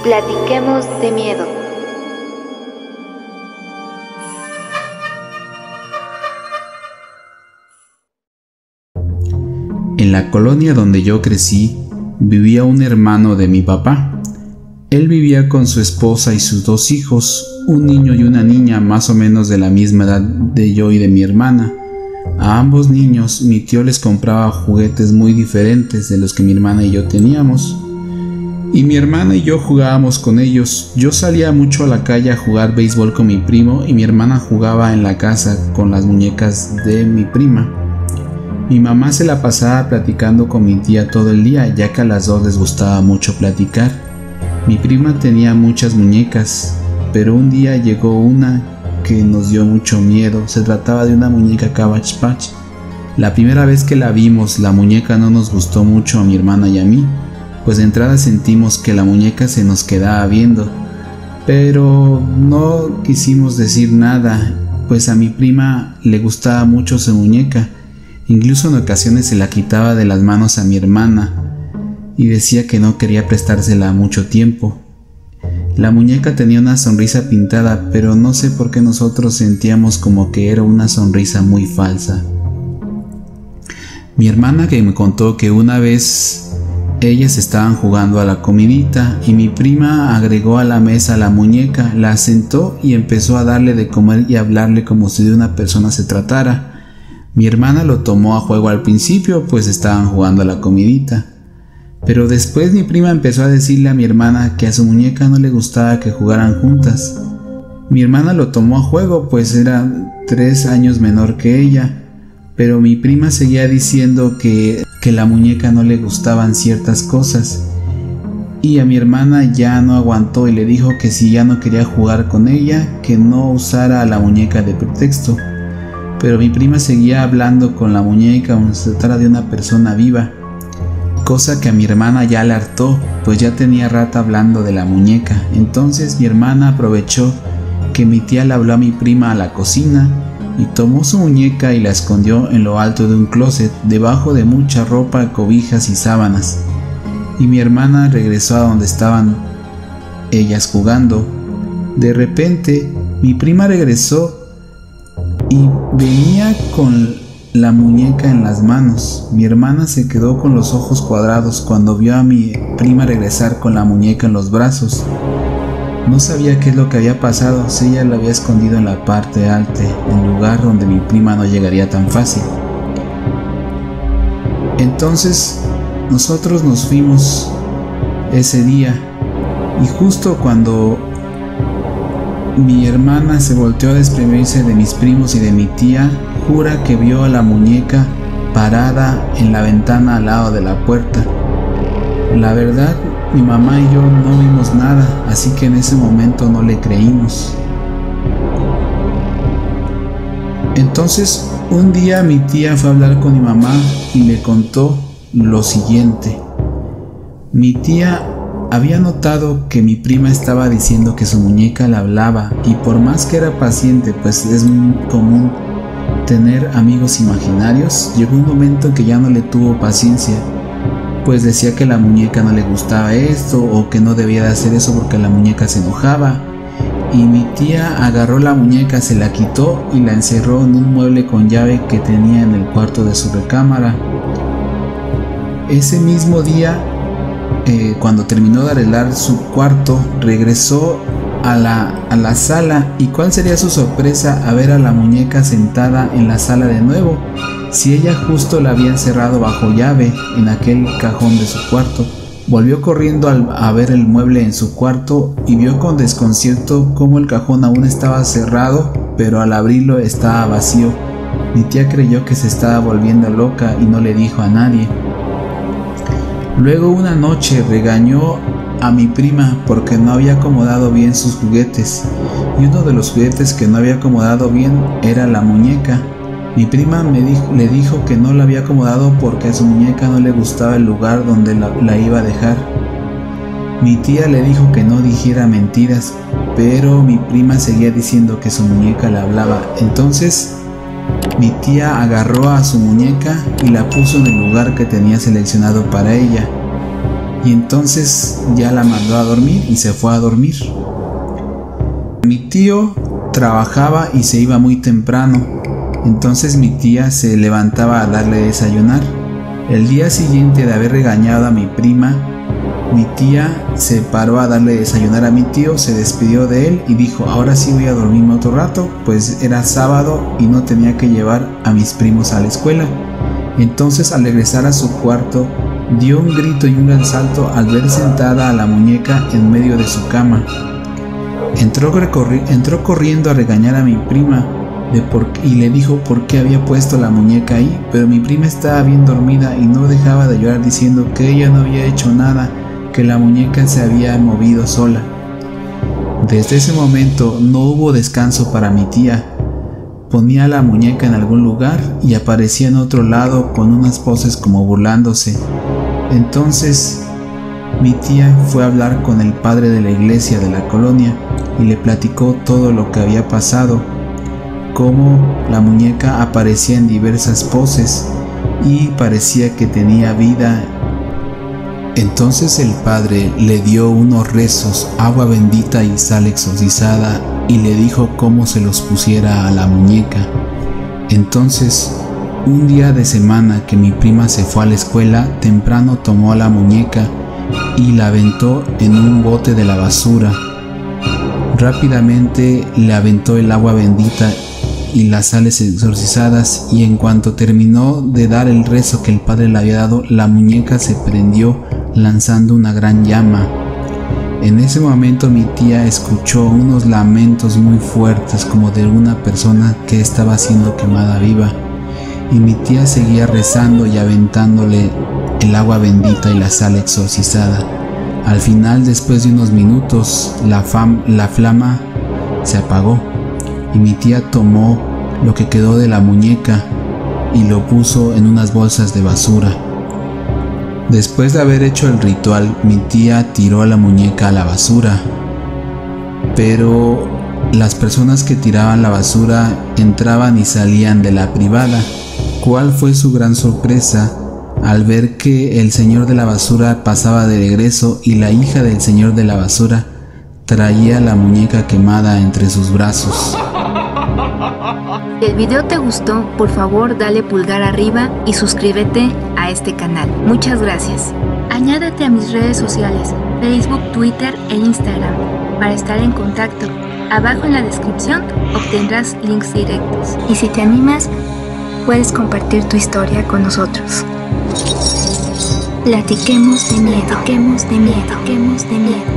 Platiquemos de miedo. En la colonia donde yo crecí, vivía un hermano de mi papá. Él vivía con su esposa y sus 2 hijos, un niño y una niña más o menos de la misma edad de yo y de mi hermana. A ambos niños mi tío les compraba juguetes muy diferentes de los que mi hermana y yo teníamos. Y mi hermana y yo jugábamos con ellos. Yo salía mucho a la calle a jugar béisbol con mi primo y mi hermana jugaba en la casa con las muñecas de mi prima. Mi mamá se la pasaba platicando con mi tía todo el día, ya que a las 2 les gustaba mucho platicar. Mi prima tenía muchas muñecas, pero un día llegó una que nos dio mucho miedo. Se trataba de una muñeca Cabbage Patch. La primera vez que la vimos, la muñeca no nos gustó mucho a mi hermana y a mí, pues de entrada sentimos que la muñeca se nos quedaba viendo, pero no quisimos decir nada, pues a mi prima le gustaba mucho su muñeca. Incluso en ocasiones se la quitaba de las manos a mi hermana y decía que no quería prestársela mucho tiempo. La muñeca tenía una sonrisa pintada, pero no sé por qué nosotros sentíamos como que era una sonrisa muy falsa. Mi hermana que me contó que una vez ellas estaban jugando a la comidita y mi prima agregó a la mesa la muñeca, la sentó y empezó a darle de comer y a hablarle como si de una persona se tratara. Mi hermana lo tomó a juego al principio, pues estaban jugando a la comidita. Pero después mi prima empezó a decirle a mi hermana que a su muñeca no le gustaba que jugaran juntas. Mi hermana lo tomó a juego, pues era 3 años menor que ella, pero mi prima seguía diciendo que la muñeca no le gustaban ciertas cosas. Y a mi hermana ya no aguantó y le dijo que si ya no quería jugar con ella, que no usara a la muñeca de pretexto. Pero mi prima seguía hablando con la muñeca como si se tratara de una persona viva, cosa que a mi hermana ya le hartó, pues ya tenía rato hablando de la muñeca. Entonces mi hermana aprovechó que mi tía le habló a mi prima a la cocina y tomó su muñeca y la escondió en lo alto de un closet, debajo de mucha ropa, cobijas y sábanas. Y mi hermana regresó a donde estaban ellas jugando. De repente mi prima regresó y venía con la muñeca en las manos. Mi hermana se quedó con los ojos cuadrados cuando vio a mi prima regresar con la muñeca en los brazos. No sabía qué es lo que había pasado, si ella la había escondido en la parte alta, en lugar donde mi prima no llegaría tan fácil. Entonces nosotros nos fuimos ese día y justo cuando mi hermana se volteó a despedirse de mis primos y de mi tía, jura que vio a la muñeca parada en la ventana al lado de la puerta. La verdad, mi mamá y yo no vimos nada, así que en ese momento no le creímos. Entonces, un día mi tía fue a hablar con mi mamá y le contó lo siguiente. Mi tía había notado que mi prima estaba diciendo que su muñeca le hablaba y por más que era paciente, pues es muy común tener amigos imaginarios, llegó un momento que ya no le tuvo paciencia, pues decía que la muñeca no le gustaba esto o que no debía de hacer eso porque la muñeca se enojaba. Y mi tía agarró la muñeca, se la quitó y la encerró en un mueble con llave que tenía en el cuarto de su recámara. Ese mismo día, cuando terminó de arreglar su cuarto, regresó a la sala y cuál sería su sorpresa a ver a la muñeca sentada en la sala de nuevo, si ella justo la había encerrado bajo llave en aquel cajón de su cuarto. Volvió corriendo a ver el mueble en su cuarto y vio con desconcierto cómo el cajón aún estaba cerrado, pero al abrirlo estaba vacío. Mi tía creyó que se estaba volviendo loca y no le dijo a nadie. Luego una noche regañó a mi prima porque no había acomodado bien sus juguetes, y uno de los juguetes que no había acomodado bien era la muñeca. Mi prima le dijo que no la había acomodado porque a su muñeca no le gustaba el lugar donde la iba a dejar. Mi tía le dijo que no dijera mentiras, pero mi prima seguía diciendo que su muñeca le hablaba. Entonces mi tía agarró a su muñeca y la puso en el lugar que tenía seleccionado para ella. y entonces ya la mandó a dormir y se fue a dormir. Mi tío trabajaba y se iba muy temprano, entonces mi tía se levantaba a darle desayunar. El día siguiente de haber regañado a mi prima, mi tía se paró a darle desayunar a mi tío, se despidió de él y dijo: ahora sí voy a dormirme otro rato, pues era sábado y no tenía que llevar a mis primos a la escuela. Entonces, al regresar a su cuarto, dio un grito y un gran salto al ver sentada a la muñeca en medio de su cama. Entró corriendo a regañar a mi prima y le dijo por qué había puesto la muñeca ahí, pero mi prima estaba bien dormida y no dejaba de llorar diciendo que ella no había hecho nada, que la muñeca se había movido sola. Desde ese momento no hubo descanso para mi tía. Ponía la muñeca en algún lugar y aparecía en otro lado con unas poses como burlándose. Entonces mi tía fue a hablar con el padre de la iglesia de la colonia y le platicó todo lo que había pasado, cómo la muñeca aparecía en diversas poses y parecía que tenía vida. Entonces el padre le dio unos rezos, agua bendita y sal exorcizada, y le dijo cómo se los pusiera a la muñeca. Entonces, un día de semana que mi prima se fue a la escuela, temprano tomó a la muñeca y la aventó en un bote de la basura. Rápidamente le aventó el agua bendita y las sales exorcizadas, y en cuanto terminó de dar el rezo que el padre le había dado, la muñeca se prendió lanzando una gran llama. En ese momento mi tía escuchó unos lamentos muy fuertes como de una persona que estaba siendo quemada viva, y mi tía seguía rezando y aventándole el agua bendita y la sal exorcizada. Al final, después de unos minutos, la flama se apagó y mi tía tomó lo que quedó de la muñeca y lo puso en unas bolsas de basura. Después de haber hecho el ritual, mi tía tiró a la muñeca a la basura, pero las personas que tiraban la basura entraban y salían de la privada. ¿Cuál fue su gran sorpresa al ver que el señor de la basura pasaba de regreso y la hija del señor de la basura traía la muñeca quemada entre sus brazos? Si el video te gustó, por favor dale pulgar arriba y suscríbete a este canal. Muchas gracias. Añádete a mis redes sociales, Facebook, Twitter e Instagram, para estar en contacto. Abajo en la descripción obtendrás links directos. Y si te animas, puedes compartir tu historia con nosotros. Platiquemos de miedo, platiquemos de miedo, platiquemos de miedo.